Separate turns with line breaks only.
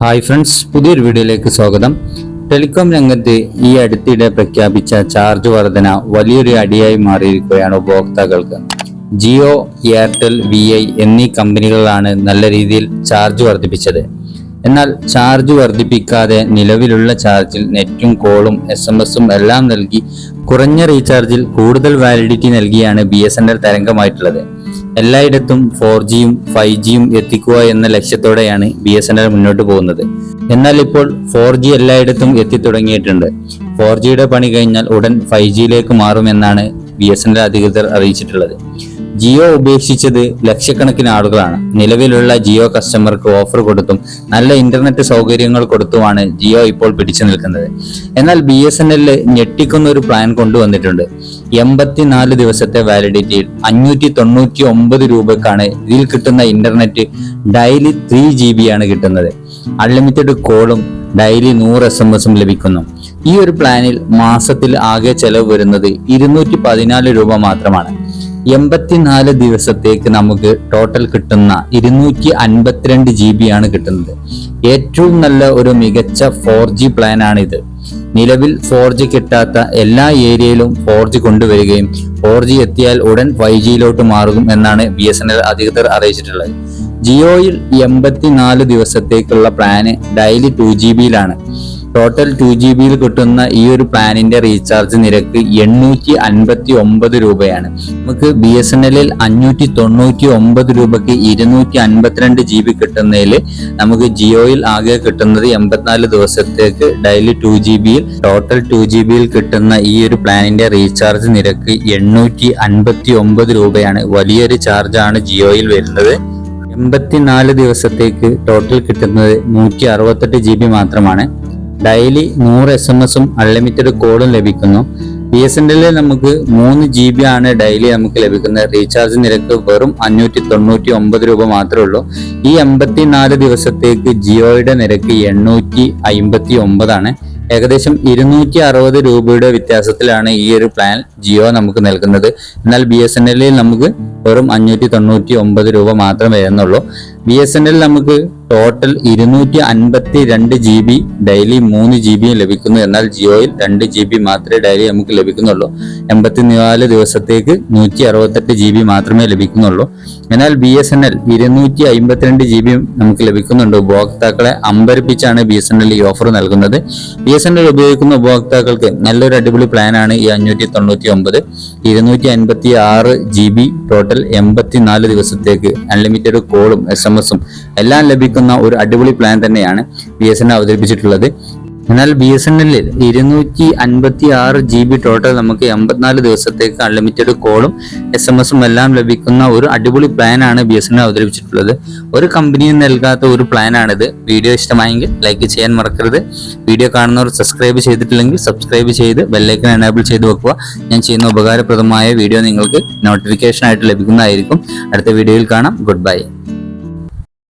Hi friends, പുതിയൊരു വീഡിയോയിലേക്ക് സ്വാഗതം. ടെലികോം രംഗത്ത് ഈ അടുത്തിടെ പ്രഖ്യാപിച്ച ചാർജ് വർധന വലിയൊരു അടിയായി മാറിയിരിക്കുകയാണ് ഉപഭോക്താക്കൾക്ക്. ജിയോ, എയർടെൽ, VI എന്നീ കമ്പനികളാണ് നല്ല രീതിയിൽ ചാർജ് വർദ്ധിപ്പിച്ചത്. എന്നാൽ ചാർജ് വർദ്ധിപ്പിക്കാതെ നിലവിലുള്ള ചാർജിൽ നെറ്റും കോളും SMS-ഉം എല്ലാം നൽകി കുറഞ്ഞ റീചാർജിൽ കൂടുതൽ വാലിഡിറ്റി നൽകിയാണ് BSNL തരംഗമായിട്ടുള്ളത്. എല്ലായിടത്തും 4Gയും 5Gയും എത്തിക്കുക എന്ന ലക്ഷ്യത്തോടെയാണ് BSNL മുന്നോട്ട് പോകുന്നത്. എന്നാൽ ഇപ്പോൾ 4G എല്ലായിടത്തും എത്തിത്തുടങ്ങിയിട്ടുണ്ട്. 4Gയുടെ പണി കഴിഞ്ഞാൽ ഉടൻ 5Gയിലേക്ക് മാറുമെന്നാണ് BSNL അധികൃതർ അറിയിച്ചിട്ടുള്ളത്. ജിയോ ഉപേക്ഷിച്ചത് ലക്ഷക്കണക്കിന് ആളുകളാണ്. നിലവിലുള്ള ജിയോ കസ്റ്റമർക്ക് ഓഫർ കൊടുത്തും നല്ല ഇന്റർനെറ്റ് സൗകര്യങ്ങൾ കൊടുത്തുമാണ് ജിയോ ഇപ്പോൾ പിടിച്ചു നിൽക്കുന്നത്. എന്നാൽ BSNL ഞെട്ടിക്കുന്ന ഒരു പ്ലാൻ കൊണ്ടുവന്നിട്ടുണ്ട്. 84 ദിവസത്തെ വാലിഡിറ്റിയിൽ 599 രൂപക്കാണ് ഇതിൽ കിട്ടുന്ന ഇന്റർനെറ്റ്. ഡെയിലി 3 GB ആണ് കിട്ടുന്നത്. അൺലിമിറ്റഡ് കോളും ഡെയിലി 100 SMS-ഉം ലഭിക്കുന്നു. ഈ ഒരു പ്ലാനിൽ മാസത്തിൽ ആകെ ചെലവ് വരുന്നത് 214 രൂപ മാത്രമാണ്. 84 ദിവസത്തേക്ക് നമുക്ക് ടോട്ടൽ കിട്ടുന്ന 252 GB ആണ് കിട്ടുന്നത്. ഏറ്റവും നല്ല ഒരു മികച്ച 4G പ്ലാൻ ആണിത്. നിലവിൽ 4G കിട്ടാത്ത എല്ലാ ഏരിയയിലും 4G കൊണ്ടുവരികയും 4G എത്തിയാൽ ഉടൻ 5Gയിലോട്ട് മാറും എന്നാണ് BSNL അധികൃതർ അറിയിച്ചിട്ടുള്ളത്. ജിയോയിൽ 84 ദിവസത്തേക്കുള്ള പ്ലാന് ഡെയിലി 2 GB-യിലാണ്. ടോട്ടൽ 2 GB-യിൽ കിട്ടുന്ന ഈ ഒരു പ്ലാനിന്റെ റീചാർജ് നിരക്ക് 859 രൂപയാണ്. നമുക്ക് BSNL-ൽ 599 രൂപയ്ക്ക് 252 GB കിട്ടുന്നതിൽ നമുക്ക് ജിയോയിൽ ആകെ കിട്ടുന്നത് 84 ദിവസത്തേക്ക് ഡെയിലി 2 GB-യിൽ ടോട്ടൽ 2 GB-യിൽ കിട്ടുന്ന ഈ ഒരു പ്ലാനിന്റെ റീചാർജ് നിരക്ക് 859 രൂപയാണ്. വലിയൊരു ചാർജാണ് ജിയോയിൽ വരുന്നത്. 84 ദിവസത്തേക്ക് ടോട്ടൽ കിട്ടുന്നത് 168 GB മാത്രമാണ്. ഡെയിലി 100 SMS-ഉം അൺലിമിറ്റഡ് കോളും ലഭിക്കുന്നു. BSNL നമുക്ക് 3 GB ആണ് ഡെയിലി നമുക്ക് ലഭിക്കുന്നത്. റീചാർജ് നിരക്ക് വെറും 599 രൂപ മാത്രമേ ഉള്ളൂ. ഈ 84 ദിവസത്തേക്ക് ജിയോയുടെ നിരക്ക് 859 ആണ്. ഏകദേശം 260 രൂപയുടെ വ്യത്യാസത്തിലാണ് ഈ ഒരു പ്ലാൻ ജിയോ നമുക്ക് നൽകുന്നത്. എന്നാൽ BSNL-ൽ നമുക്ക് വെറും 599 രൂപ മാത്രമേ വരുന്നുള്ളൂ. BSNL നമുക്ക് ടോട്ടൽ 252 GB ഡെയിലി 3 GB ലഭിക്കുന്നു. എന്നാൽ ജിയോയിൽ 2 GB മാത്രമേ ഡെയിലി നമുക്ക് ലഭിക്കുന്നുള്ളൂ. 84 ദിവസത്തേക്ക് 168 GB മാത്രമേ ലഭിക്കുന്നുള്ളൂ. എന്നാൽ BSNL 252 GB നമുക്ക് ലഭിക്കുന്നുണ്ട്. ഉപഭോക്താക്കളെ അമ്പരപ്പിച്ചാണ് BSNL ഈ ഓഫർ നൽകുന്നത്. BSNL ഉപയോഗിക്കുന്ന ഉപഭോക്താക്കൾക്ക് നല്ലൊരു അടിപൊളി പ്ലാനാണ് ഈ 599. 256 GB ടോട്ടൽ 84 ദിവസത്തേക്ക് അൺലിമിറ്റഡ് കോളും SMS-ഉം എല്ലാം ലഭിക്കുന്ന ഒരു അടിപൊളി പ്ലാൻ തന്നെയാണ് BSNL അവതരിപ്പിച്ചിട്ടുള്ളത്. എന്നാൽ BSNL-ൽ 256 GB ടോട്ടൽ നമുക്ക് 84 ദിവസത്തേക്ക് അൺലിമിറ്റഡ് കോളും SMS-ഉം എല്ലാം ലഭിക്കുന്ന ഒരു അടിപൊളി പ്ലാനാണ് BSNL അവതരിപ്പിച്ചിട്ടുള്ളത്. ഒരു കമ്പനിയും നൽകാത്ത ഒരു പ്ലാനാണിത്. വീഡിയോ ഇഷ്ടമായെങ്കിൽ ലൈക്ക് ചെയ്യാൻ മറക്കരുത്. വീഡിയോ കാണുന്നവർ സബ്സ്ക്രൈബ് ചെയ്തിട്ടില്ലെങ്കിൽ സബ്സ്ക്രൈബ് ചെയ്ത് ബെല്ലൈക്കൺ എനേബിൾ ചെയ്ത് വെക്കുക. ഞാൻ ചെയ്യുന്ന ഉപകാരപ്രദമായ വീഡിയോ നിങ്ങൾക്ക് നോട്ടിഫിക്കേഷൻ ആയിട്ട് ലഭിക്കുന്നതായിരിക്കും. അടുത്ത വീഡിയോയിൽ കാണാം. Good bye.